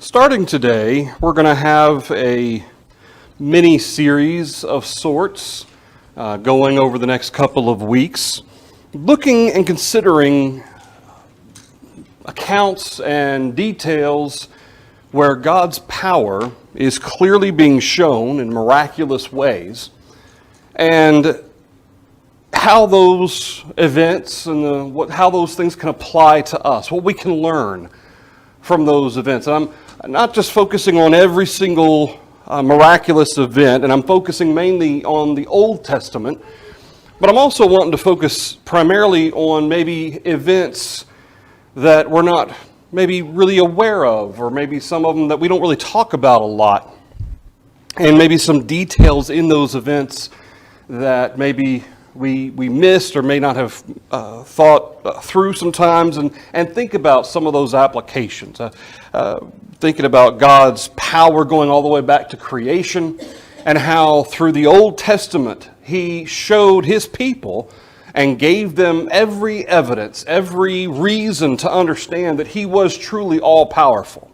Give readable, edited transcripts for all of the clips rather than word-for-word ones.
Starting today, we're going to have a mini-series of sorts going over the next couple of weeks, looking and considering accounts and details where God's power is clearly being shown in miraculous ways, and how those events and how those things can apply to us, what we can learn from those events. And I'm not just focusing on every single miraculous event, and I'm focusing mainly on the Old Testament, but I'm also wanting to focus primarily on maybe events that we're not maybe really aware of, or maybe some of them that we don't really talk about a lot, and maybe some details in those events that maybe we missed or may not have thought through sometimes, and think about some of those applications. Thinking about God's power going all the way back to creation, and how through the Old Testament He showed His people and gave them every evidence, every reason to understand that He was truly all-powerful,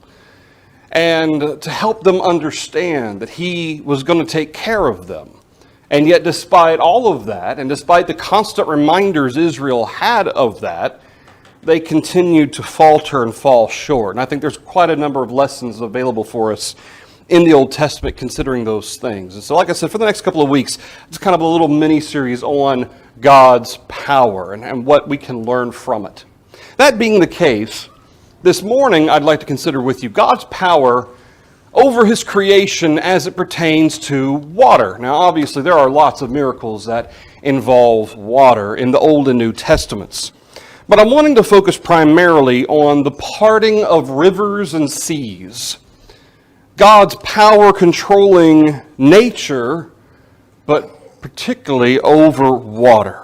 and to help them understand that He was going to take care of them. And yet, despite all of that, and despite the constant reminders Israel had of that, they continued to falter and fall short. And I think there's quite a number of lessons available for us in the Old Testament considering those things. And so, like I said, for the next couple of weeks, it's kind of a little mini-series on God's power and what we can learn from it. That being the case, this morning I'd like to consider with you God's power over His creation as it pertains to water. Now, obviously, there are lots of miracles that involve water in the Old and New Testaments. But I'm wanting to focus primarily on the parting of rivers and seas. God's power controlling nature, but particularly over water.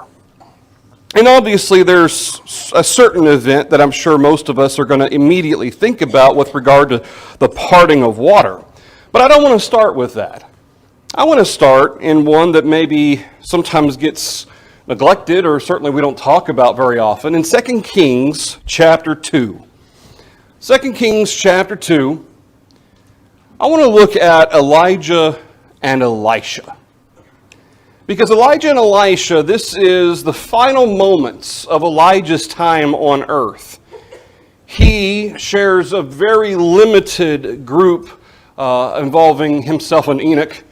And obviously, there's a certain event that I'm sure most of us are going to immediately think about with regard to the parting of water. But I don't want to start with that. I want to start in one that maybe sometimes gets neglected, or certainly we don't talk about very often, in 2 Kings chapter 2. 2 Kings chapter 2, I want to look at Elijah and Elisha. Because Elijah and Elisha, this is the final moments of Elijah's time on earth. He shares a very limited group involving himself and Enoch,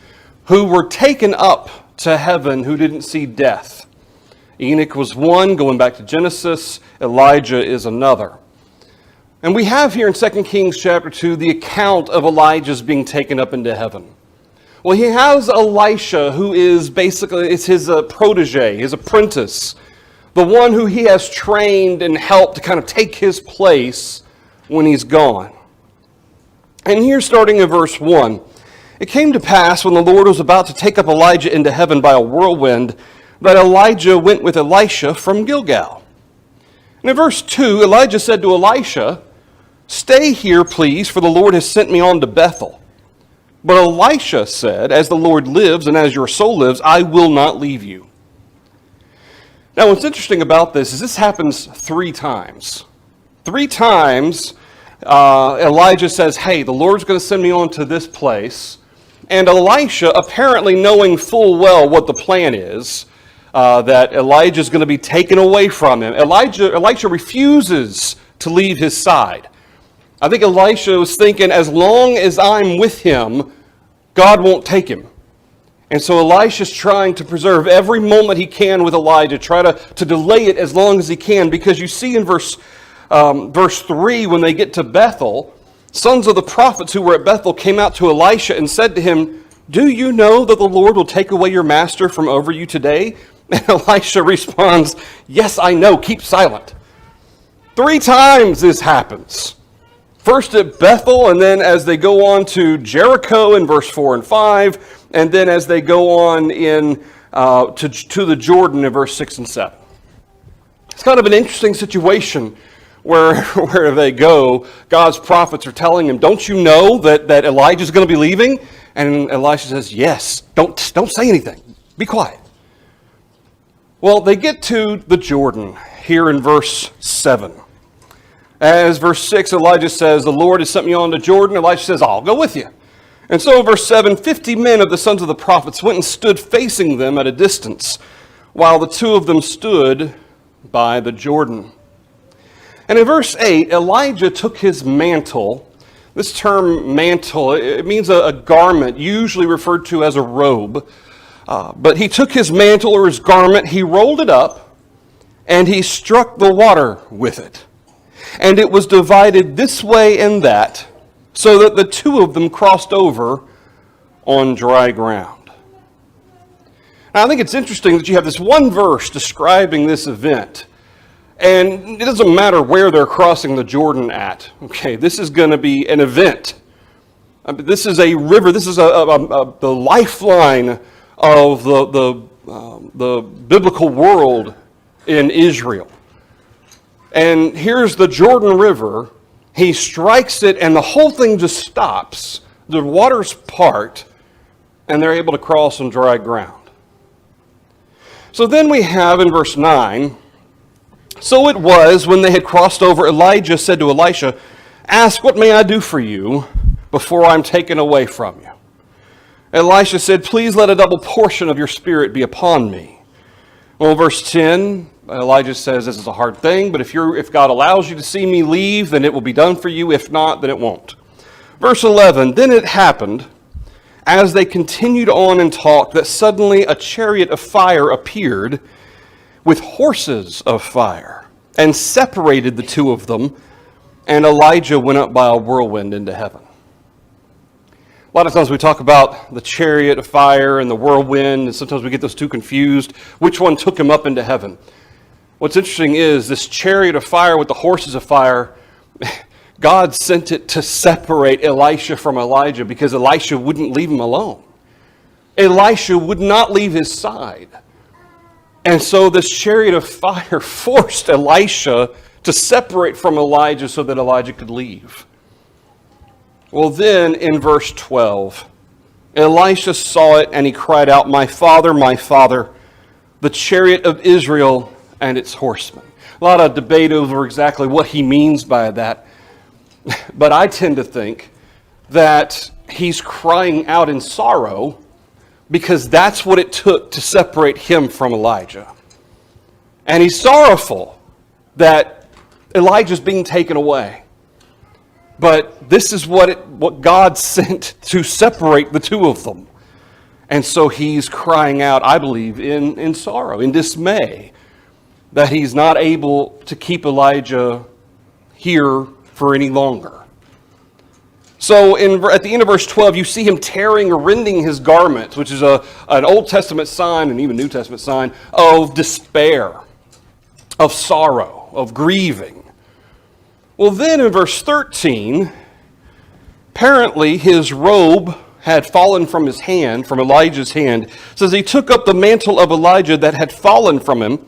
who were taken up to heaven, who didn't see death. Enoch was one, going back to Genesis. Elijah is another. And we have here in 2 Kings chapter 2 the account of Elijah's being taken up into heaven. Well, he has Elisha, who is basically his protege, his apprentice, the one who he has trained and helped to kind of take his place when he's gone. And here, starting in verse 1, it came to pass when the Lord was about to take up Elijah into heaven by a whirlwind, that Elijah went with Elisha from Gilgal. And in verse 2, Elijah said to Elisha, "Stay here, please, for the Lord has sent me on to Bethel." But Elisha said, "As the Lord lives and as your soul lives, I will not leave you." Now, what's interesting about this is this happens 3 times. 3 times, Elijah says, "Hey, the Lord's going to send me on to this place." And Elisha, apparently knowing full well what the plan is, that Elijah's going to be taken away from him, Elisha refuses to leave his side. I think Elisha was thinking, as long as I'm with him, God won't take him. And so Elisha's trying to preserve every moment he can with Elijah, try to delay it as long as he can, because you see in verse 3, when they get to Bethel, sons of the prophets who were at Bethel came out to Elisha and said to him, "Do you know that the Lord will take away your master from over you today?" And Elisha responds, "Yes, I know, keep silent." 3 times this happens. First at Bethel, and then as they go on to Jericho in verse 4 and 5, and then as they go on to the Jordan in verse 6 and 7. It's kind of an interesting situation where they go. God's prophets are telling him, "Don't you know that Elijah's going to be leaving?" And Elisha says, "Yes, don't say anything. Be quiet." Well, they get to the Jordan here in verse 7. As verse 6, Elijah says, the Lord has sent me on to Jordan. Elisha says, I'll go with you. And so in verse 7, 50 men of the sons of the prophets went and stood facing them at a distance, while the two of them stood by the Jordan. And in verse 8, Elijah took his mantle. This term mantle, it means a garment, usually referred to as a robe. But he took his mantle or his garment, he rolled it up, and he struck the water with it. And it was divided this way and that, so that the two of them crossed over on dry ground. Now, I think it's interesting that you have this one verse describing this event. And it doesn't matter where they're crossing the Jordan at. Okay, this is going to be an event. This is a river. This is the lifeline of the biblical world in Israel. And here's the Jordan River. He strikes it, and the whole thing just stops. The waters part, and they're able to cross on dry ground. So then we have in verse 9, so it was when they had crossed over, Elijah said to Elisha, ask, what may I do for you before I'm taken away from you? Elisha said, please let a double portion of your spirit be upon me. Well, verse 10, Elijah says this is a hard thing, but if God allows you to see me leave, then it will be done for you. If not, then it won't. Verse 11, then it happened, as they continued on and talked, that suddenly a chariot of fire appeared with horses of fire, and separated the two of them, and Elijah went up by a whirlwind into heaven. A lot of times we talk about the chariot of fire and the whirlwind, and sometimes we get those two confused. Which one took him up into heaven? What's interesting is this chariot of fire with the horses of fire, God sent it to separate Elisha from Elijah because Elisha wouldn't leave him alone. Elisha would not leave his side. And so this chariot of fire forced Elisha to separate from Elijah so that Elijah could leave. Well, then in verse 12, Elisha saw it and he cried out, my father, the chariot of Israel and its horsemen. A lot of debate over exactly what he means by that. But I tend to think that he's crying out in sorrow because that's what it took to separate him from Elijah. And he's sorrowful that Elijah's being taken away. But this is what God sent to separate the two of them. And so he's crying out, I believe, in sorrow, in dismay, that he's not able to keep Elijah here for any longer. So at the end of verse 12, you see him tearing or rending his garments, which is an Old Testament sign and even New Testament sign of despair, of sorrow, of grieving. Well, then in verse 13, apparently his robe had fallen from his hand, from Elijah's hand. It says he took up the mantle of Elijah that had fallen from him,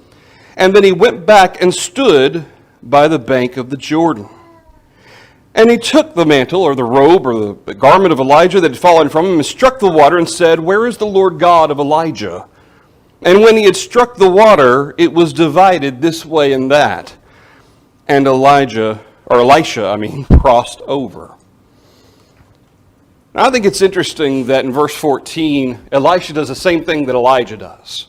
and then he went back and stood by the bank of the Jordan. And he took the mantle, or the robe, or the garment of Elijah that had fallen from him, and struck the water and said, where is the Lord God of Elijah? And when he had struck the water, it was divided this way and that. And Elisha, crossed over. Now, I think it's interesting that in verse 14, Elisha does the same thing that Elijah does.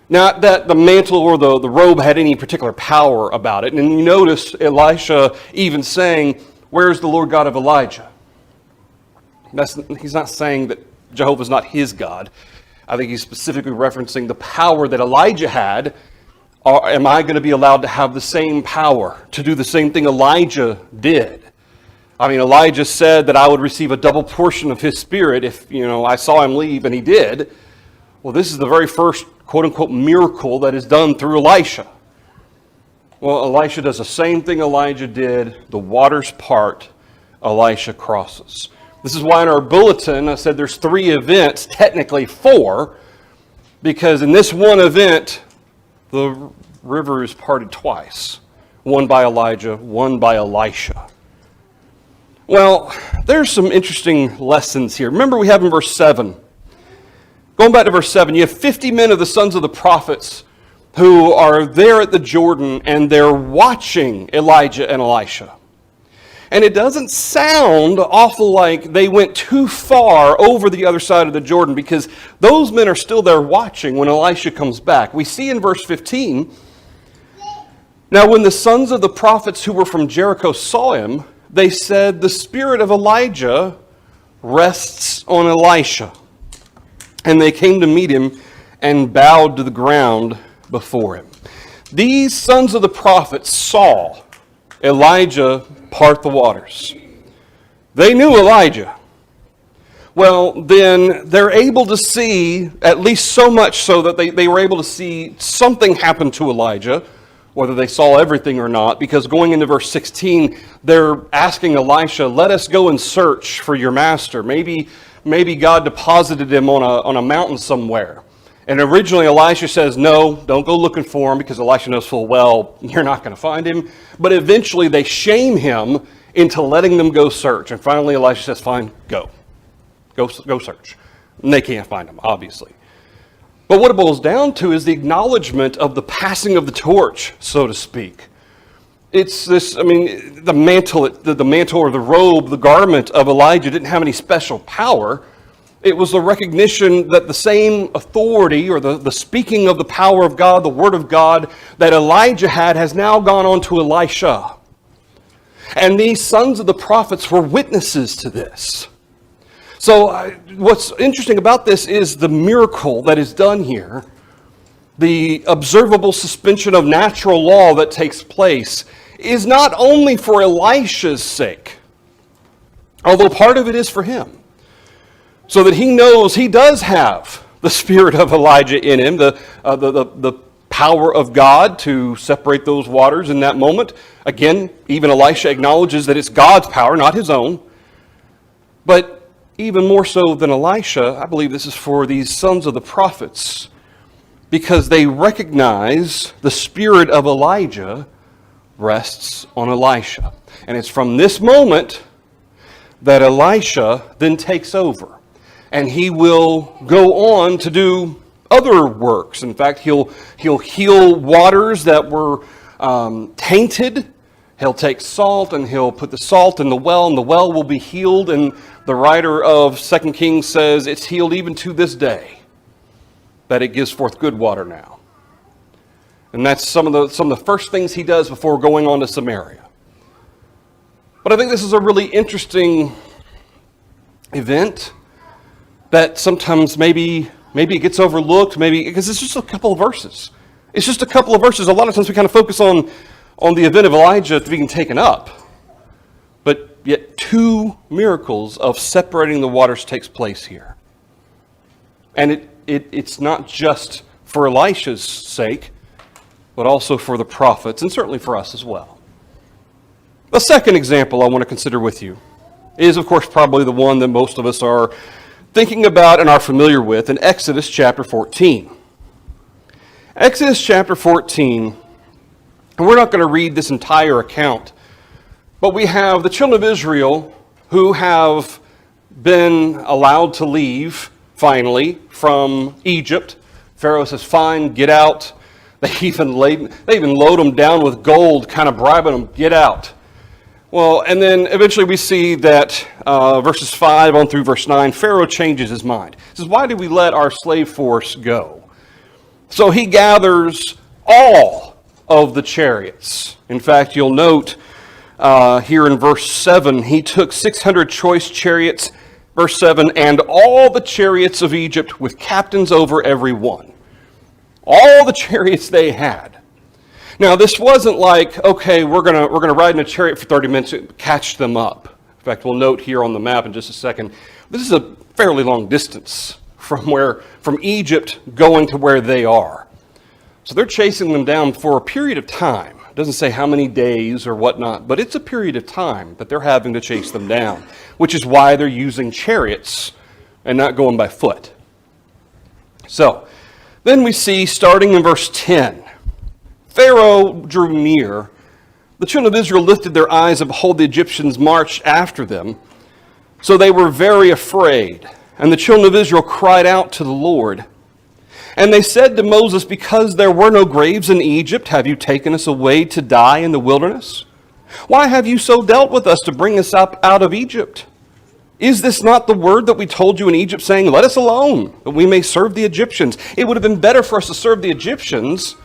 Not that the mantle or the robe had any particular power about it. And you notice Elisha even saying, where's the Lord God of Elijah? He's not saying that Jehovah's not his God. I think he's specifically referencing the power that Elijah had. Am I going to be allowed to have the same power to do the same thing Elijah did? I mean, Elijah said that I would receive a double portion of his spirit if, I saw him leave, and he did. Well, this is the very first quote-unquote miracle that is done through Elisha. Well, Elisha does the same thing Elijah did. The waters part, Elisha crosses. This is why in our bulletin I said there's 3 events, technically 4, because in this one event, the river is parted twice. One by Elijah, one by Elisha. Well, there's some interesting lessons here. Remember we have in verse 7. Going back to verse 7, you have 50 men of the sons of the prophets who are there at the Jordan, and they're watching Elijah and Elisha. And it doesn't sound awful like they went too far over the other side of the Jordan, because those men are still there watching when Elisha comes back. We see in verse 15, "Now when the sons of the prophets who were from Jericho saw him, they said, 'The spirit of Elijah rests on Elisha.' And they came to meet him and bowed to the ground before him." These sons of the prophets saw Elijah part the waters. They knew Elijah. Well, then they're able to see, at least so much so that they were able to see something happen to Elijah, whether they saw everything or not, because going into verse 16, they're asking Elisha, "Let us go and search for your master. Maybe God deposited him on a mountain somewhere." And originally Elisha says, "No, don't go looking for him," because Elisha knows full well you're not going to find him. But eventually they shame him into letting them go search. And finally Elisha says, "Fine, go search." And they can't find him, obviously. But what it boils down to is the acknowledgement of the passing of the torch, so to speak. It's this, the mantle or the robe, the garment of Elijah didn't have any special power. It was the recognition that the same authority, or the speaking of the power of God, the word of God, that Elijah had has now gone on to Elisha. And these sons of the prophets were witnesses to this. So what's interesting about this is the miracle that is done here, the observable suspension of natural law that takes place, is not only for Elisha's sake, although part of it is for him, so that he knows he does have the spirit of Elijah in him, the power of God to separate those waters in that moment. Again, even Elisha acknowledges that it's God's power, not his own. But even more so than Elisha, I believe this is for these sons of the prophets, because they recognize the spirit of Elijah rests on Elisha. And it's from this moment that Elisha then takes over. And he will go on to do other works. In fact, he'll heal waters that were tainted. He'll take salt and he'll put the salt in the well, and the well will be healed. And the writer of 2 Kings says it's healed even to this day, that it gives forth good water now. And that's some of the first things he does before going on to Samaria. But I think this is a really interesting event that sometimes maybe it gets overlooked, because it's just a couple of verses. It's just a couple of verses. A lot of times we kind of focus on the event of Elijah being taken up. But yet 2 miracles of separating the waters takes place here. And it's not just for Elisha's sake, but also for the prophets, and certainly for us as well. The second example I want to consider with you is, of course, probably the one that most of us are thinking about and are familiar with, in Exodus chapter 14. Exodus chapter 14, and we're not going to read this entire account, but we have the children of Israel who have been allowed to leave, finally, from Egypt. Pharaoh says, "Fine, get out." They even load them down with gold, kind of bribing them, "Get out." Well, and then eventually we see that verses 5 on through verse 9, Pharaoh changes his mind. He says, "Why did we let our slave force go?" So he gathers all of the chariots. In fact, you'll note here in verse 7, he took 600 choice chariots, verse 7, "and all the chariots of Egypt with captains over every one." All the chariots they had. Now, this wasn't like, okay, we're gonna ride in a chariot for 30 minutes and catch them up. In fact, we'll note here on the map in just a second, this is a fairly long distance from Egypt going to where they are. So they're chasing them down for a period of time. It doesn't say how many days or whatnot, but it's a period of time that they're having to chase them down, which is why they're using chariots and not going by foot. So then we see, starting in verse 10, Pharaoh drew near. The children of Israel lifted their eyes, and behold, the Egyptians marched after them. So they were very afraid. And the children of Israel cried out to the Lord. And they said to Moses, because there were no graves in Egypt, have you taken us away to die in the wilderness? Why have you so dealt with us to bring us up out of Egypt? Is this not the word that we told you in Egypt, saying, let us alone, that we may serve the Egyptians? It would have been better for us to serve the Egyptians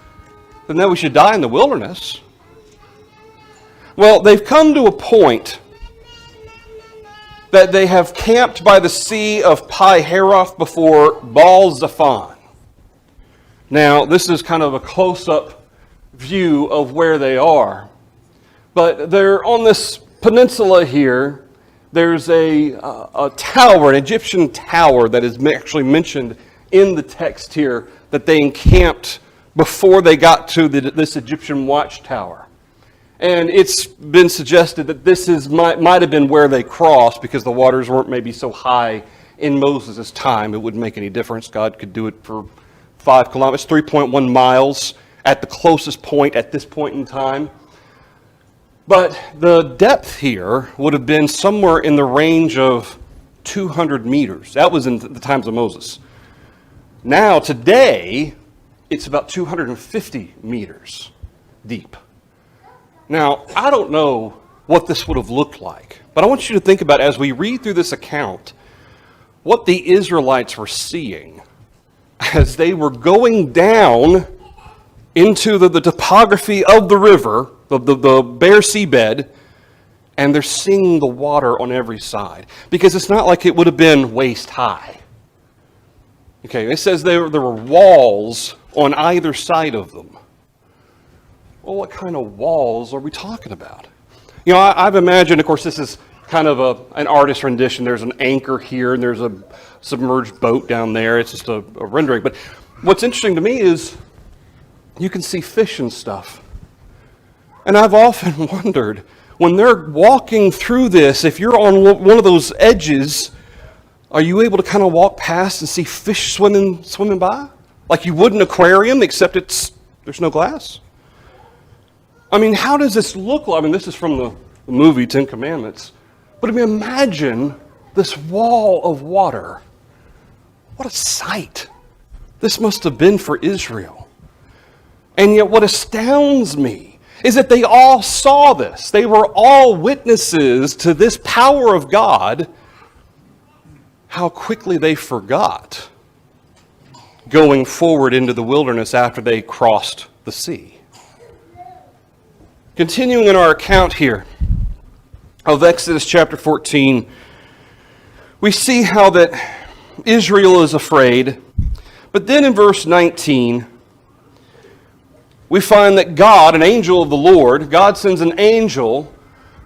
than that we should die in the wilderness. Well, they've come to a point that they have camped by the sea of Pi-Hahiroth before Baal-Zephon. Now, this is kind of a close-up view of where they are. But they're on this peninsula here. There's a tower, an Egyptian tower that is actually mentioned in the text here that they encamped before they got to this Egyptian watchtower. And it's been suggested that this might have been where they crossed because the waters weren't maybe so high in Moses' time. It wouldn't make any difference. God could do it for 5 kilometers, 3.1 miles at the closest point at this point in time. But the depth here would have been somewhere in the range of 200 meters. That was in the times of Moses. Now, today, it's about 250 meters deep. Now, I don't know what this would have looked like, but I want you to think about, as we read through this account, what the Israelites were seeing as they were going down into the topography of the river, the bare seabed, and they're seeing the water on every side. Because it's not like it would have been waist high. Okay, it says there were walls on either side of them. Well, what kind of walls are we talking about? You know, I've imagined, of course, this is kind of an artist's rendition. There's an anchor here, and there's a submerged boat down there. It's just a rendering. But what's interesting to me is you can see fish and stuff. And I've often wondered, when they're walking through this, if you're on one of those edges, are you able to kind of walk past and see fish swimming by? Like you would an aquarium, except there's no glass? I mean, how does this look like? I mean, this is from the movie Ten Commandments. But I mean, imagine this wall of water. What a sight this must have been for Israel. And yet what astounds me is that they all saw this. They were all witnesses to this power of God. How quickly they forgot going forward into the wilderness after they crossed the sea. Continuing in our account here of Exodus chapter 14, we see how that Israel is afraid. But then in verse 19, we find that God, an angel of the Lord, God sends an angel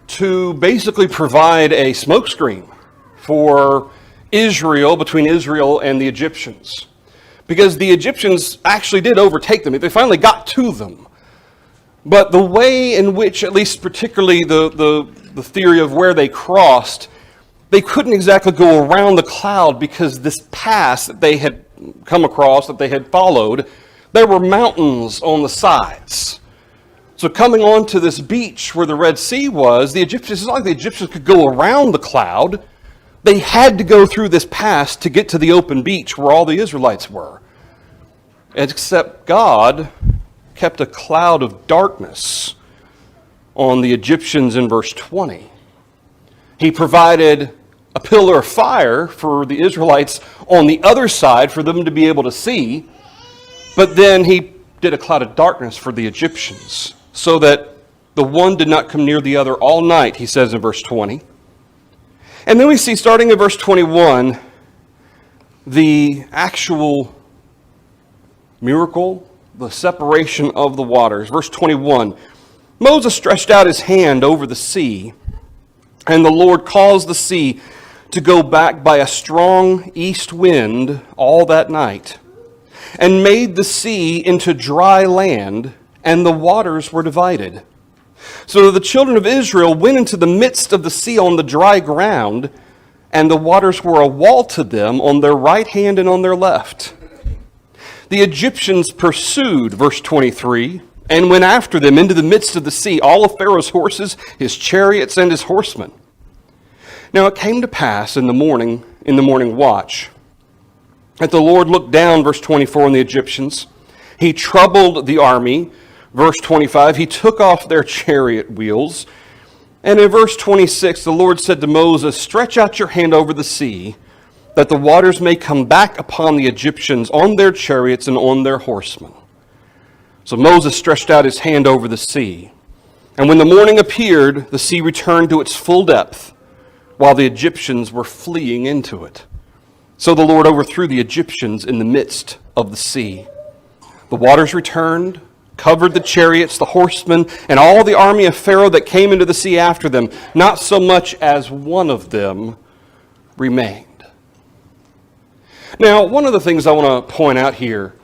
to basically provide a smokescreen for Israel, between Israel and the Egyptians. Because the Egyptians actually did overtake them. They finally got to them. But the way in which, at least particularly the theory of where they crossed, they couldn't exactly go around the cloud because this pass that they had come across, that they had followed, there were mountains on the sides. So coming onto this beach where the Red Sea was, it's not like the Egyptians could go around the cloud. They had to go through this pass to get to the open beach where all the Israelites were. Except God kept a cloud of darkness on the Egyptians in verse 20. He provided a pillar of fire for the Israelites on the other side for them to be able to see, but then he did a cloud of darkness for the Egyptians so that the one did not come near the other all night, he says in verse 20. And then we see, starting in verse 21, the actual miracle, the separation of the waters. Verse 21, Moses stretched out his hand over the sea, and the Lord caused the sea to go back by a strong east wind all that night, and made the sea into dry land, and the waters were divided. So the children of Israel went into the midst of the sea on the dry ground, and the waters were a wall to them on their right hand and on their left. The Egyptians pursued, verse 23, and went after them into the midst of the sea, all of Pharaoh's horses, his chariots, and his horsemen. Now it came to pass in the morning watch, that the Lord looked down, verse 24, on the Egyptians. He troubled the army, verse 25. He took off their chariot wheels. And in verse 26, the Lord said to Moses, "Stretch out your hand over the sea, that the waters may come back upon the Egyptians, on their chariots and on their horsemen." So Moses stretched out his hand over the sea. And when the morning appeared, the sea returned to its full depth, while the Egyptians were fleeing into it. So the Lord overthrew the Egyptians in the midst of the sea. The waters returned, covered the chariots, the horsemen, and all the army of Pharaoh that came into the sea after them. Not so much as one of them remained. Now, one of the things I want to point out here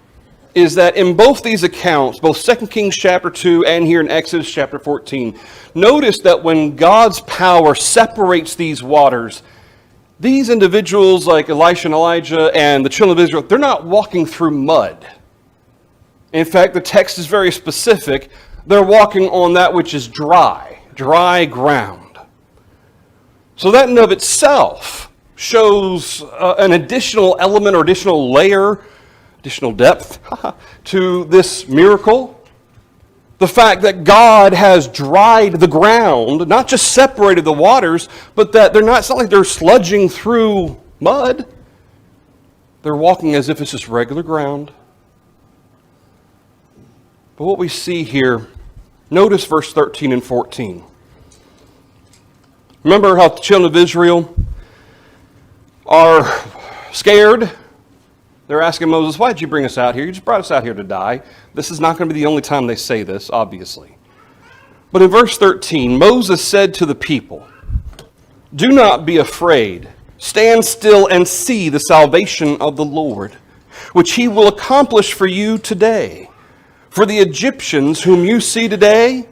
is that in both these accounts, both 2 Kings chapter 2 and here in Exodus chapter 14, notice that when God's power separates these waters, these individuals like Elisha and Elijah and the children of Israel, they're not walking through mud. In fact, the text is very specific. They're walking on that which is dry ground. So that in of itself shows an additional element or additional layer, additional depth to this miracle. The fact that God has dried the ground, not just separated the waters, but that it's not like they're sludging through mud. They're walking as if it's just regular ground. But what we see here, notice verse 13 and 14. Remember how the children of Israel are scared? They're asking Moses, "Why did you bring us out here? You just brought us out here to die." This is not going to be the only time they say this, obviously. But in verse 13, Moses said to the people, "Do not be afraid. Stand still and see the salvation of the Lord, which he will accomplish for you today. For the Egyptians whom you see today,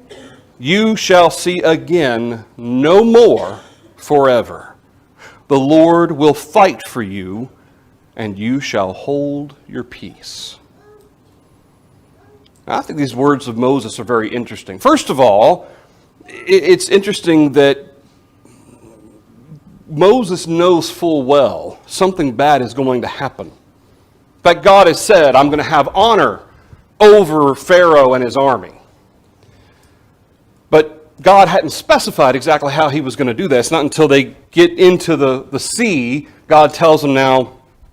you shall see again no more forever. The Lord will fight for you, and you shall hold your peace." Now, I think these words of Moses are very interesting. First of all, it's interesting that Moses knows full well something bad is going to happen. In fact, God has said, "I'm going to have honor over Pharaoh and his army." But God hadn't specified exactly how he was going to do that. It's not until they get into the sea, God tells them, "Now,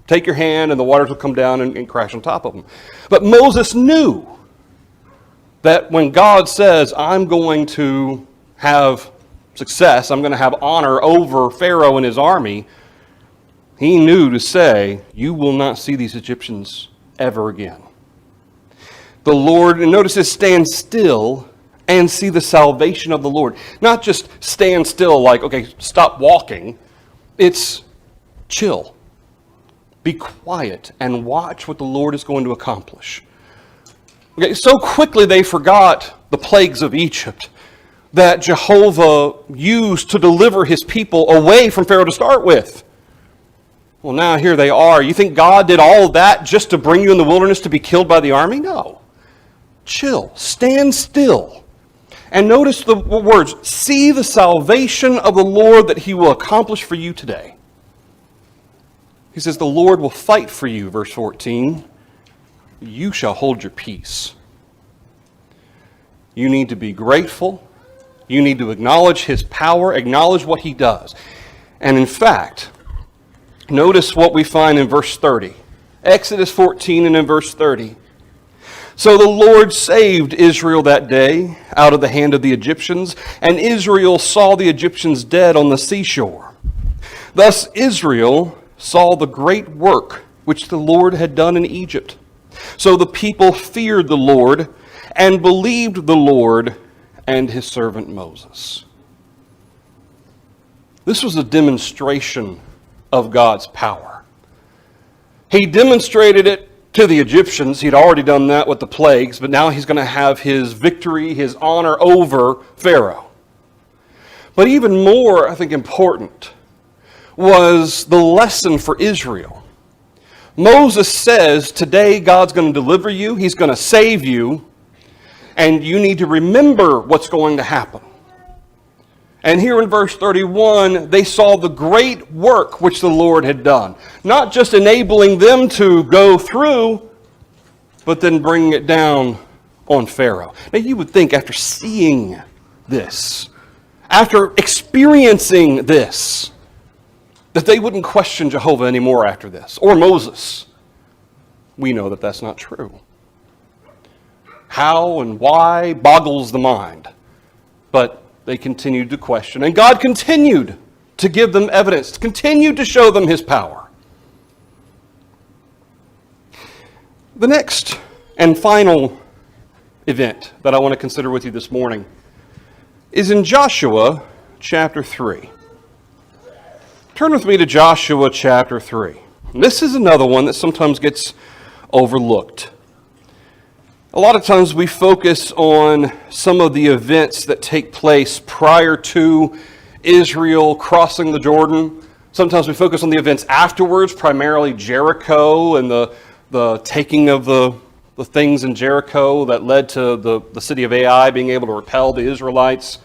take your hand," and the waters will come down and crash on top of them. But Moses knew that when God says, "I'm going to have success, I'm going to have honor over Pharaoh and his army," he knew to say, "You will not see these Egyptians ever again." The Lord, and notice this, stand still and see the salvation of the Lord. Not just stand still like, okay, stop walking. It's chill. Be quiet and watch what the Lord is going to accomplish. Okay, so quickly they forgot the plagues of Egypt that Jehovah used to deliver his people away from Pharaoh to start with. Well, now here they are. You think God did all of that just to bring you in the wilderness to be killed by the army? No. Chill. Stand still. And notice the words, "See the salvation of the Lord that he will accomplish for you today." He says, "The Lord will fight for you," verse 14. "You shall hold your peace." You need to be grateful. You need to acknowledge his power, acknowledge what he does. And in fact, notice what we find in verse 30. Exodus 14 and in verse 30. "So the Lord saved Israel that day out of the hand of the Egyptians, and Israel saw the Egyptians dead on the seashore. Thus Israel saw the great work which the Lord had done in Egypt. So the people feared the Lord and believed the Lord and his servant Moses." This was a demonstration of God's power. He demonstrated it to the Egyptians. He'd already done that with the plagues, but now he's going to have his victory, his honor over Pharaoh. But even more, I think, important was the lesson for Israel. Moses says, today God's going to deliver you, he's going to save you, and you need to remember what's going to happen. And here in verse 31, they saw the great work which the Lord had done. Not just enabling them to go through, but then bringing it down on Pharaoh. Now you would think after seeing this, after experiencing this, that they wouldn't question Jehovah anymore after this, or Moses. We know that that's not true. How and why boggles the mind. But they continued to question, and God continued to give them evidence, continued to show them his power. The next and final event that I want to consider with you this morning is in Joshua chapter 3. Turn with me to Joshua chapter 3. And this is another one that sometimes gets overlooked. A lot of times we focus on some of the events that take place prior to Israel crossing the Jordan. Sometimes we focus on the events afterwards, primarily Jericho and the taking of the things in Jericho that led to the city of Ai being able to repel the Israelites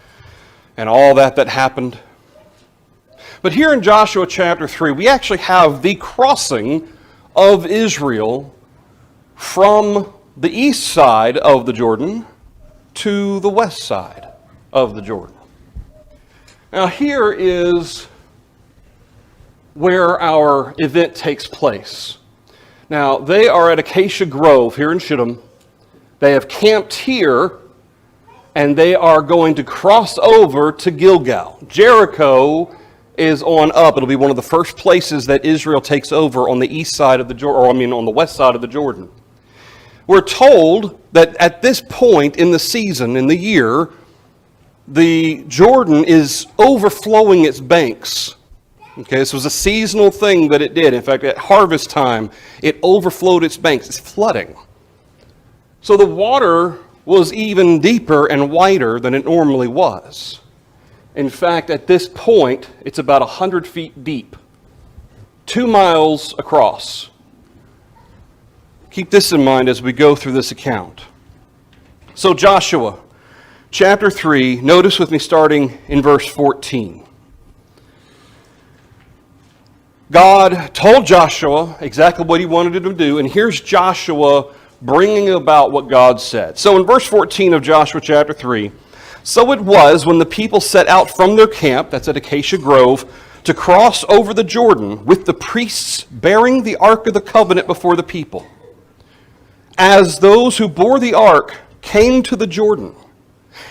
and all that happened. But here in Joshua chapter 3, we actually have the crossing of Israel from the east side of the Jordan to the west side of the Jordan. Now here is where our event takes place. Now they are at Acacia Grove here in Shittim. They have camped here and they are going to cross over to Gilgal. Jericho is on up. It'll be one of the first places that Israel takes over on the east side of the Jordan, on the west side of the Jordan. We're told that at this point in the season, in the year, the Jordan is overflowing its banks. Okay, this was a seasonal thing that it did. In fact, at harvest time, it overflowed its banks. It's flooding. So the water was even deeper and wider than it normally was. In fact, at this point, it's about 100 feet deep, 2 miles across. Keep this in mind as we go through this account. So Joshua, chapter 3, notice with me starting in verse 14. God told Joshua exactly what he wanted him to do, and here's Joshua bringing about what God said. So in verse 14 of Joshua chapter 3, so it was when the people set out from their camp, that's at Acacia Grove, to cross over the Jordan with the priests bearing the ark of the covenant before the people. As those who bore the ark came to the Jordan,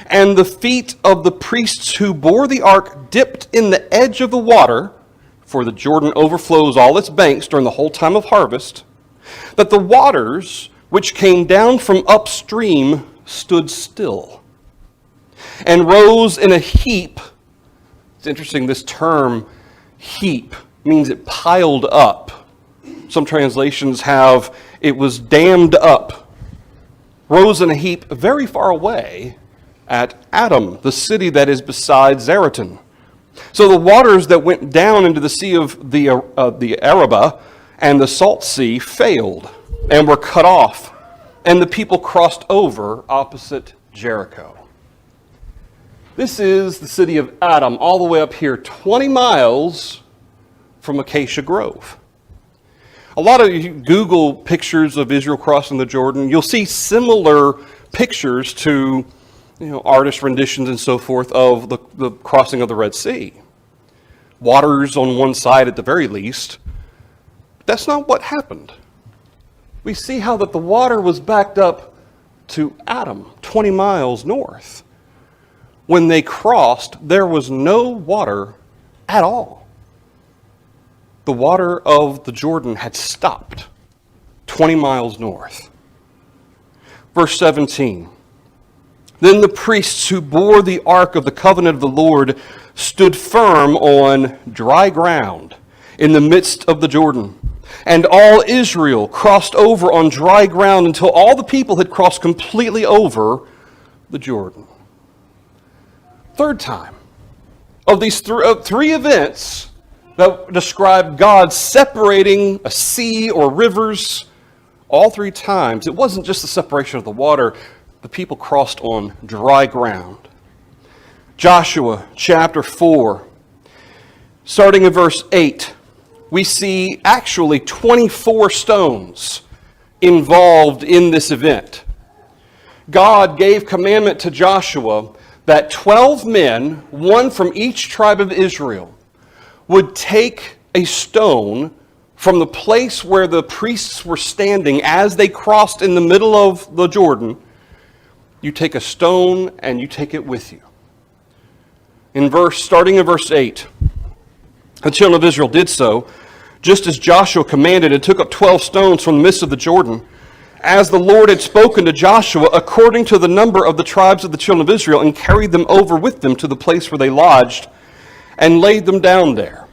and the feet of the priests who bore the ark dipped in the edge of the water, for the Jordan overflows all its banks during the whole time of harvest, that the waters which came down from upstream stood still, and rose in a heap. It's interesting, this term, heap, means it piled up. Some translations have, it was dammed up. Rose in a heap very far away at Adam, the city that is beside Zaretan. So the waters that went down into the sea of the Arabah and the Salt Sea failed and were cut off, and the people crossed over opposite Jericho. This is the city of Adam, all the way up here, 20 miles from Acacia Grove. A lot of you Google pictures of Israel crossing the Jordan, you'll see similar pictures to artist renditions and so forth of the crossing of the Red Sea. Waters on one side at the very least. But that's not what happened. We see how that the water was backed up to Adam, 20 miles north. When they crossed, there was no water at all. The water of the Jordan had stopped 20 miles north. Verse 17. Then the priests who bore the ark of the covenant of the Lord stood firm on dry ground in the midst of the Jordan. And all Israel crossed over on dry ground until all the people had crossed completely over the Jordan. Third time of these three events that describe God separating a sea or rivers, all 3 times, it wasn't just the separation of the water. The people crossed on dry ground. Joshua chapter 4, starting in verse 8, we see actually 24 stones involved in this event. God gave commandment to Joshua that 12 men, one from each tribe of Israel, would take a stone from the place where the priests were standing as they crossed in the middle of the Jordan. You take a stone and you take it with you. Starting in verse 8, the children of Israel did so, just as Joshua commanded, and took up 12 stones from the midst of the Jordan, as the Lord had spoken to Joshua, according to the number of the tribes of the children of Israel, and carried them over with them to the place where they lodged, and laid them down there.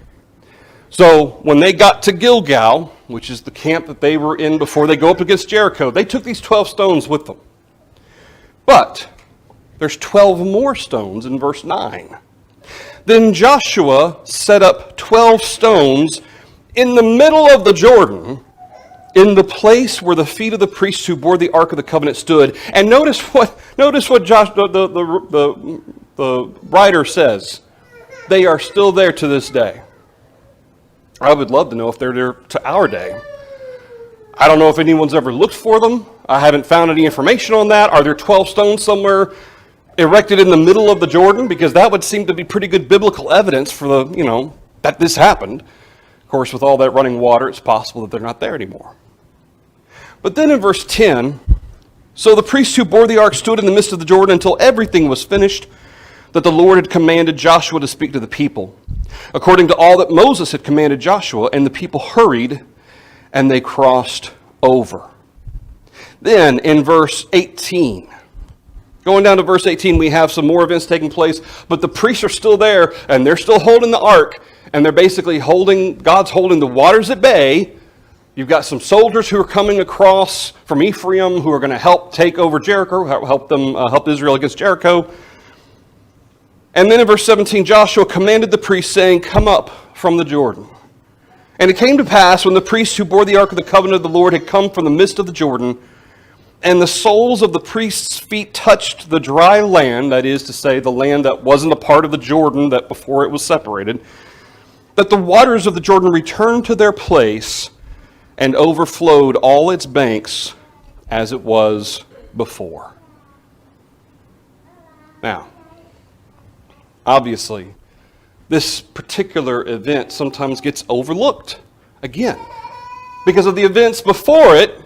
So when they got to Gilgal, which is the camp that they were in before they go up against Jericho, they took these 12 stones with them. But there's 12 more stones in verse 9. Then Joshua set up 12 stones in the middle of the Jordan, in the place where the feet of the priests who bore the Ark of the Covenant stood. And notice what the writer says. They are still there to this day. I would love to know if they're there to our day. I don't know if anyone's ever looked for them. I haven't found any information on that. Are there 12 stones somewhere erected in the middle of the Jordan? Because that would seem to be pretty good biblical evidence for that this happened. Of course, with all that running water, it's possible that they're not there anymore. But then in verse 10, so the priests who bore the ark stood in the midst of the Jordan until everything was finished that the Lord had commanded Joshua to speak to the people, according to all that Moses had commanded Joshua, and the people hurried, and they crossed over. Then in verse 18, going down to verse 18, we have some more events taking place, but the priests are still there, and they're still holding the ark, and they're basically God's holding the waters at bay. You've got some soldiers who are coming across from Ephraim who are going to help take over Jericho, help Israel against Jericho. And then in verse 17, Joshua commanded the priests, saying, "Come up from the Jordan." And it came to pass, when the priests who bore the ark of the covenant of the Lord had come from the midst of the Jordan, and the soles of the priests' feet touched the dry land, that is to say, the land that wasn't a part of the Jordan that before it was separated, that the waters of the Jordan returned to their place and overflowed all its banks as it was before. Now, obviously, this particular event sometimes gets overlooked, again, because of the events before it,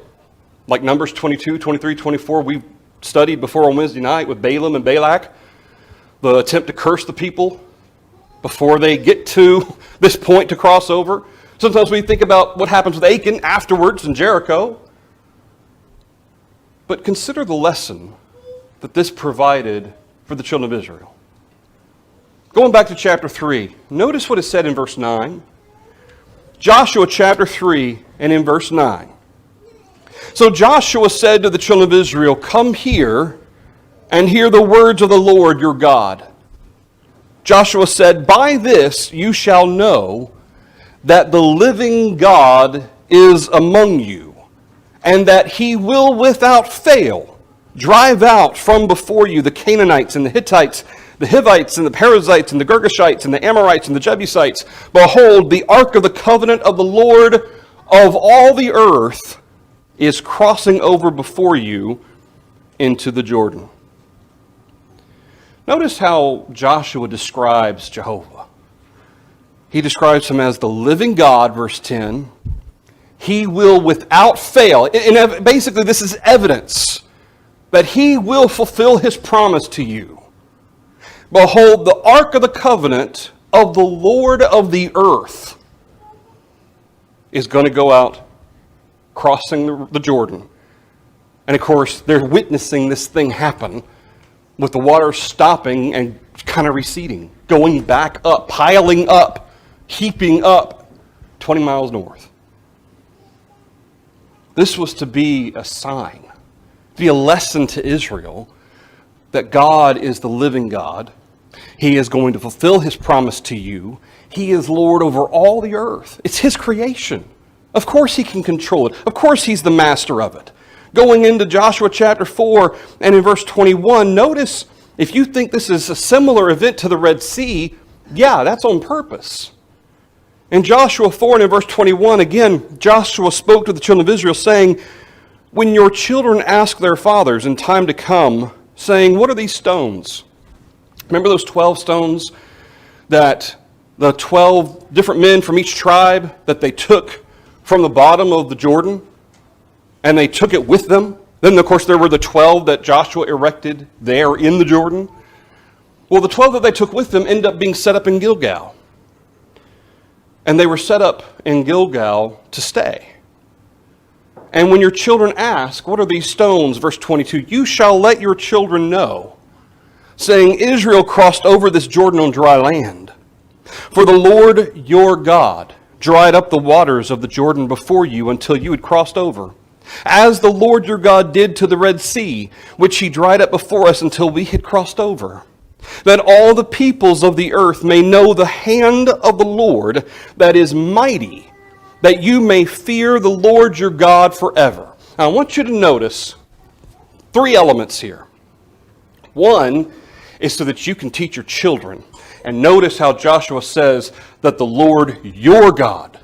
like Numbers 22, 23, 24, we studied before on Wednesday night with Balaam and Balak, the attempt to curse the people before they get to this point to cross over. Sometimes we think about what happens with Achan afterwards in Jericho. But consider the lesson that this provided for the children of Israel. Going back to chapter 3, notice what is said in verse 9. Joshua chapter 3 and in verse 9. So Joshua said to the children of Israel, "Come here and hear the words of the Lord your God." Joshua said, "By this you shall know that the living God is among you, and that he will without fail drive out from before you the Canaanites and the Hittites, the Hivites and the Perizzites and the Girgashites and the Amorites and the Jebusites. Behold, the ark of the covenant of the Lord of all the earth is crossing over before you into the Jordan." Notice how Joshua describes Jehovah. He describes him as the living God, verse 10. He will without fail, and basically this is evidence that he will fulfill his promise to you. Behold, the ark of the covenant of the Lord of the earth is going to go out crossing the Jordan. And of course, they're witnessing this thing happen with the water stopping and kind of receding, going back up, piling up, heaping up 20 miles north. This was to be a sign, to be a lesson to Israel that God is the living God. He is going to fulfill his promise to you. He is Lord over all the earth. It's his creation. Of course he can control it. Of course he's the master of it. Going into Joshua chapter 4 and in verse 21, notice If you think this is a similar event to the Red Sea, yeah, that's on purpose. In Joshua 4 and in verse 21, again, Joshua spoke to the children of Israel, saying, when your children ask their fathers in time to come, saying, what are these stones? Remember those 12 stones that the 12 different men from each tribe that they took from the bottom of the Jordan, and they took it with them? Then, of course, there were the 12 that Joshua erected there in the Jordan. Well, the 12 that they took with them ended up being set up in Gilgal. And they were set up in Gilgal to stay. And when your children ask, what are these stones? Verse 22, you shall let your children know, saying, Israel crossed over this Jordan on dry land. For the Lord your God dried up the waters of the Jordan before you until you had crossed over, as the Lord your God did to the Red Sea, which he dried up before us until we had crossed over, that all the peoples of the earth may know the hand of the Lord that is mighty, that you may fear the Lord your God forever. Now, I want you to notice 3 elements here. One is so that you can teach your children. And notice how Joshua says that the Lord your God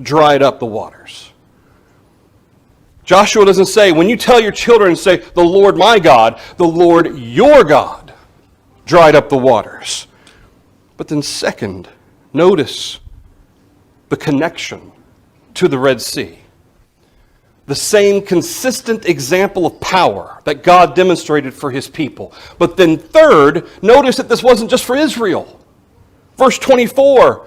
dried up the waters. Joshua doesn't say, when you tell your children, say, the Lord my God, the Lord your God dried up the waters. But then second, notice the connection to the Red Sea. The same consistent example of power that God demonstrated for his people. But then third, notice that this wasn't just for Israel. Verse 24,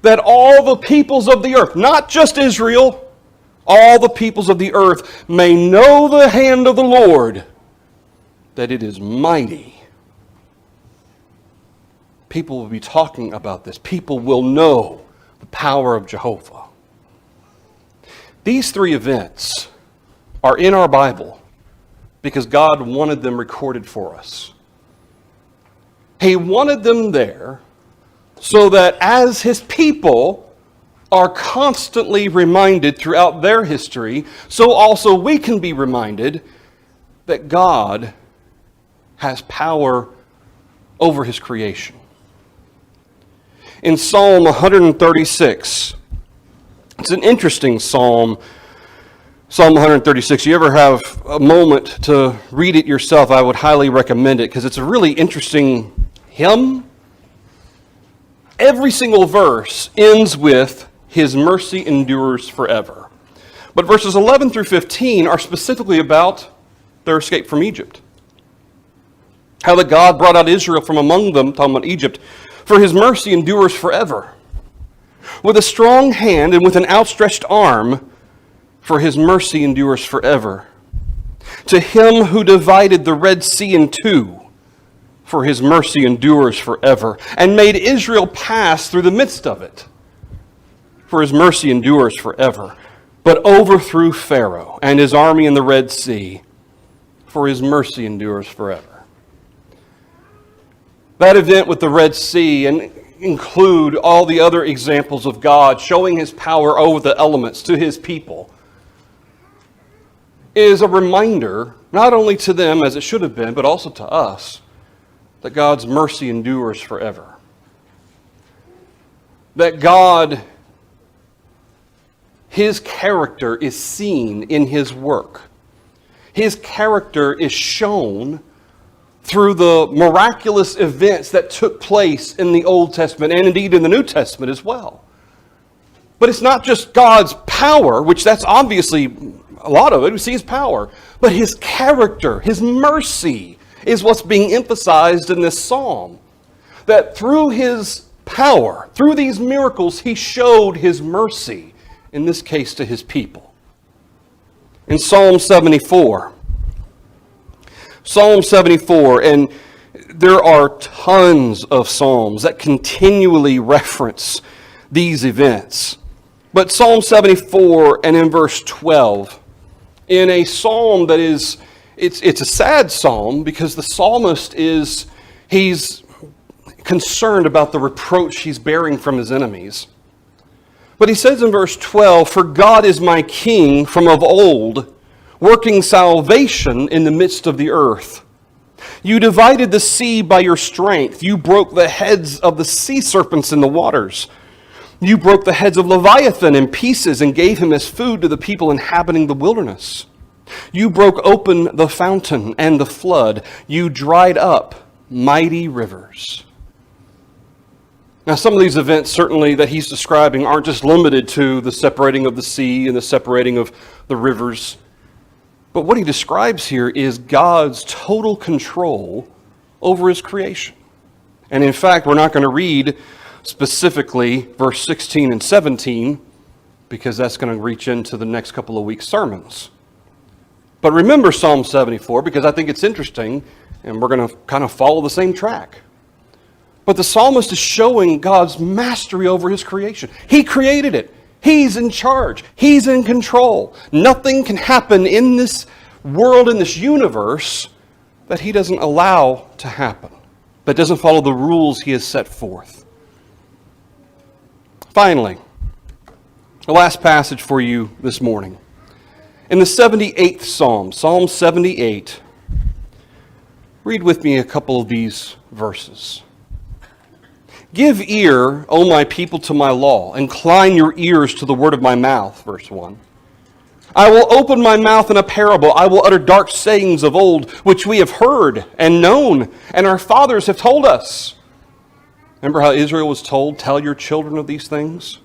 that all the peoples of the earth, not just Israel, all the peoples of the earth may know the hand of the Lord, that it is mighty. People will be talking about this. People will know the power of Jehovah. These 3 events are in our Bible because God wanted them recorded for us. He wanted them there so that as his people are constantly reminded throughout their history, so also we can be reminded that God has power over his creation. In Psalm 136, it's an interesting psalm, Psalm 136. You ever have a moment to read it yourself, I would highly recommend it because it's a really interesting hymn. Every single verse ends with, his mercy endures forever. But verses 11 through 15 are specifically about their escape from Egypt. How that God brought out Israel from among them, talking about Egypt, for his mercy endures forever. With a strong hand and with an outstretched arm, for his mercy endures forever. To him who divided the Red Sea in two, for his mercy endures forever, and made Israel pass through the midst of it, for his mercy endures forever, but overthrew Pharaoh and his army in the Red Sea, for his mercy endures forever. That event with the Red Sea, and include all the other examples of God showing his power over the elements to his people, is a reminder, not only to them as it should have been, but also to us, that God's mercy endures forever. That God, his character is seen in his work. His character is shown through the miraculous events that took place in the Old Testament and indeed in the New Testament as well. But it's not just God's power, which that's obviously a lot of it. We see his power. But his character, his mercy is what's being emphasized in this psalm. That through his power, through these miracles, he showed his mercy, in this case to his people. In Psalm 74, and there are tons of psalms that continually reference these events. But Psalm 74 and in verse 12, in a psalm that is, it's a sad psalm because the psalmist he's concerned about the reproach he's bearing from his enemies. But he says in verse 12, "For God is my king from of old, working salvation in the midst of the earth. You divided the sea by your strength. You broke the heads of the sea serpents in the waters. You broke the heads of Leviathan in pieces and gave him as food to the people inhabiting the wilderness. You broke open the fountain and the flood. You dried up mighty rivers. Now, some of these events, certainly, that he's describing aren't just limited to the separating of the sea and the separating of the rivers. But what he describes here is God's total control over his creation. And in fact, we're not going to read specifically verse 16 and 17, because that's going to reach into the next couple of weeks' sermons. But remember Psalm 74, because I think it's interesting, and we're going to kind of follow the same track. But the psalmist is showing God's mastery over his creation. He created it. He's in charge. He's in control. Nothing can happen in this world, in this universe, that he doesn't allow to happen, that doesn't follow the rules he has set forth. Finally, the last passage for you this morning. In the 78th Psalm, Psalm 78, read with me a couple of these verses. Give ear, O my people, to my law. Incline your ears to the word of my mouth. Verse 1. I will open my mouth in a parable. I will utter dark sayings of old, which we have heard and known, and our fathers have told us. Remember how Israel was told, tell your children of these things?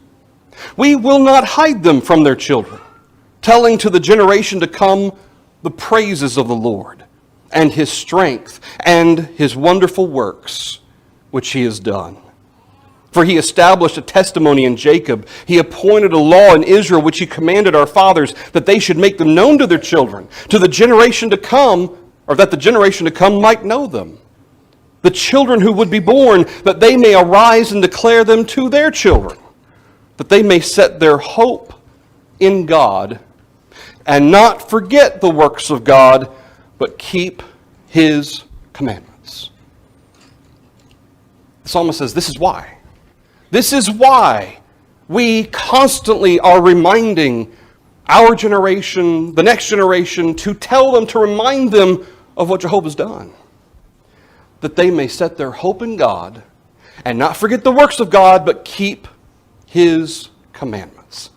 We will not hide them from their children, telling to the generation to come the praises of the Lord, and his strength, and his wonderful works, which he has done. For he established a testimony in Jacob. He appointed a law in Israel, which he commanded our fathers, that they should make them known to their children, to the generation to come, or that the generation to come might know them. The children who would be born, that they may arise and declare them to their children, that they may set their hope in God, and not forget the works of God, but keep his commandments. The psalmist says, this is why. This is why we constantly are reminding our generation, the next generation, to tell them, to remind them of what Jehovah's done. That they may set their hope in God and not forget the works of God, but keep his commandments.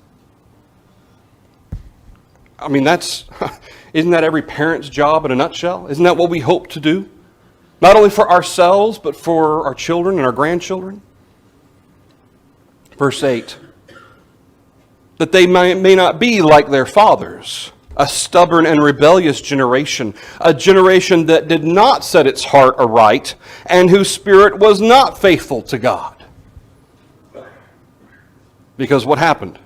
I mean, isn't that every parent's job in a nutshell? Isn't that what we hope to do? Not only for ourselves, but for our children and our grandchildren. Verse 8, that they may not be like their fathers, a stubborn and rebellious generation, a generation that did not set its heart aright, and whose spirit was not faithful to God. Because what happened?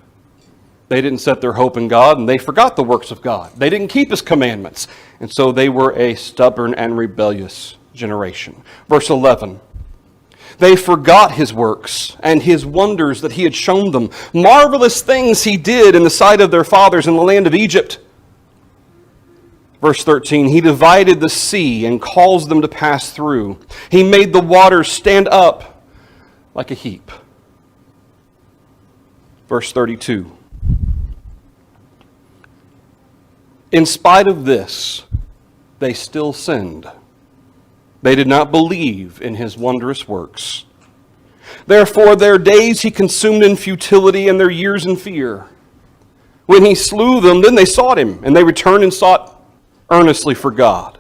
They didn't set their hope in God, and they forgot the works of God. They didn't keep his commandments, and so they were a stubborn and rebellious generation. Verse 11, they forgot his works and his wonders that he had shown them, marvelous things he did in the sight of their fathers in the land of Egypt. Verse 13, he divided the sea and caused them to pass through. He made the waters stand up like a heap. Verse 32, in spite of this, they still sinned. They did not believe in his wondrous works. Therefore, their days he consumed in futility and their years in fear. When he slew them, then they sought him, and they returned and sought earnestly for God.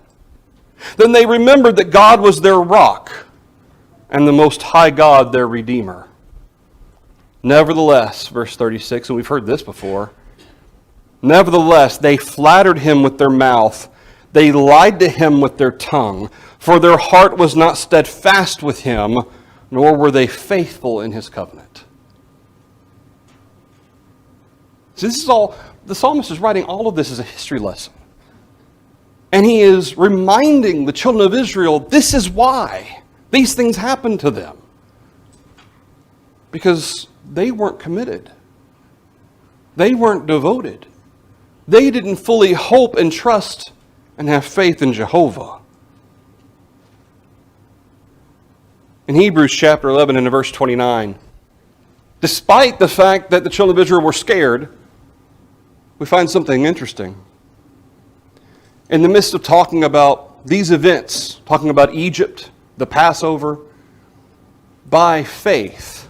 Then they remembered that God was their rock, and the Most High God their Redeemer. Nevertheless, verse 36, and we've heard this before, nevertheless, they flattered him with their mouth. They lied to him with their tongue, for their heart was not steadfast with him, nor were they faithful in his covenant. So this is all, the psalmist is writing all of this as a history lesson. And he is reminding the children of Israel, this is why these things happened to them. Because they weren't committed. They weren't devoted. They didn't fully hope and trust and have faith in Jehovah. In Hebrews chapter 11 and verse 29, despite the fact that the children of Israel were scared, we find something interesting. In the midst of talking about about these events, talking about Egypt, the Passover, by faith,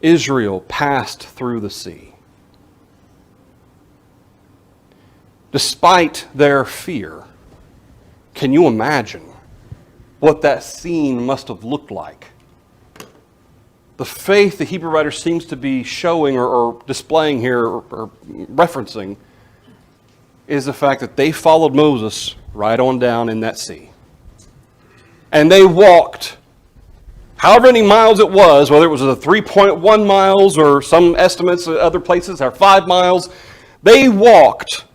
Israel passed through the sea. Despite their fear, can you imagine what that scene must have looked like? The faith the Hebrew writer seems to be showing or displaying here or referencing is the fact that they followed Moses right on down in that sea. And they walked however many miles it was, whether it was 3.1 miles or some estimates at other places are 5 miles, they walked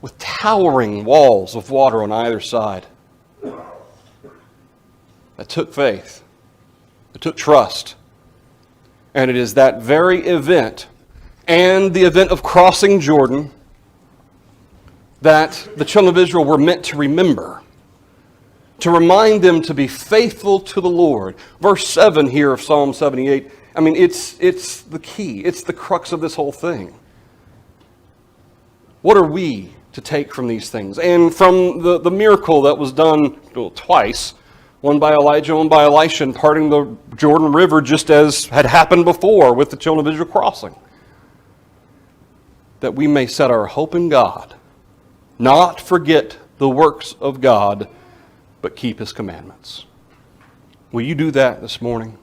with towering walls of water on either side. That took faith. It took trust. And it is that very event and the event of crossing Jordan that the children of Israel were meant to remember, to remind them to be faithful to the Lord. Verse 7 here of Psalm 78, I mean, it's the key. It's the crux of this whole thing. What are we to take from these things? And from the miracle that was done twice, one by Elijah, one by Elisha, parting the Jordan River, just as had happened before with the children of Israel crossing. That we may set our hope in God, not forget the works of God, but keep His commandments. Will you do that this morning?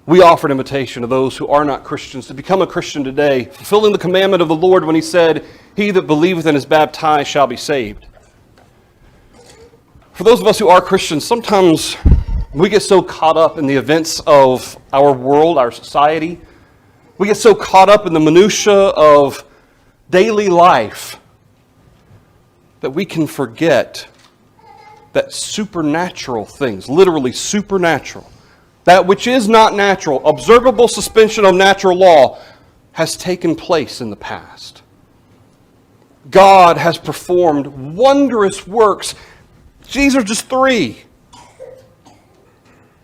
We offer an invitation to those who are not Christians to become a Christian today, fulfilling the commandment of the Lord when He said, "He that believeth and is baptized shall be saved." For those of us who are Christians, sometimes we get so caught up in the events of our world, our society. We get so caught up in the minutia of daily life that we can forget that supernatural things, literally supernatural, that which is not natural, observable suspension of natural law, has taken place in the past. God has performed wondrous works. These are just 3.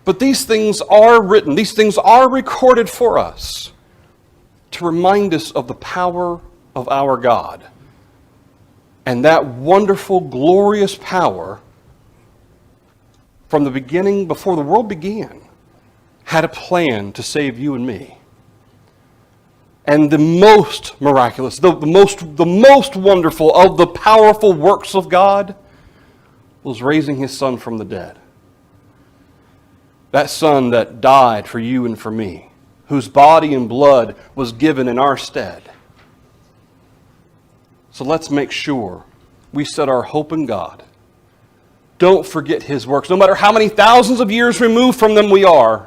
But these things are written, these things are recorded for us to remind us of the power of our God. And that wonderful, glorious power from the beginning, before the world began, had a plan to save you and me. And the most miraculous, the most wonderful of the powerful works of God was raising His Son from the dead. That Son that died for you and for me, whose body and blood was given in our stead. So let's make sure we set our hope in God. Don't forget His works, no matter how many thousands of years removed from them we are,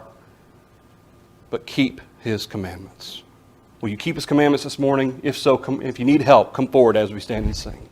but keep His commandments. Will you keep His commandments this morning? If so, if you need help, come forward as we stand and sing.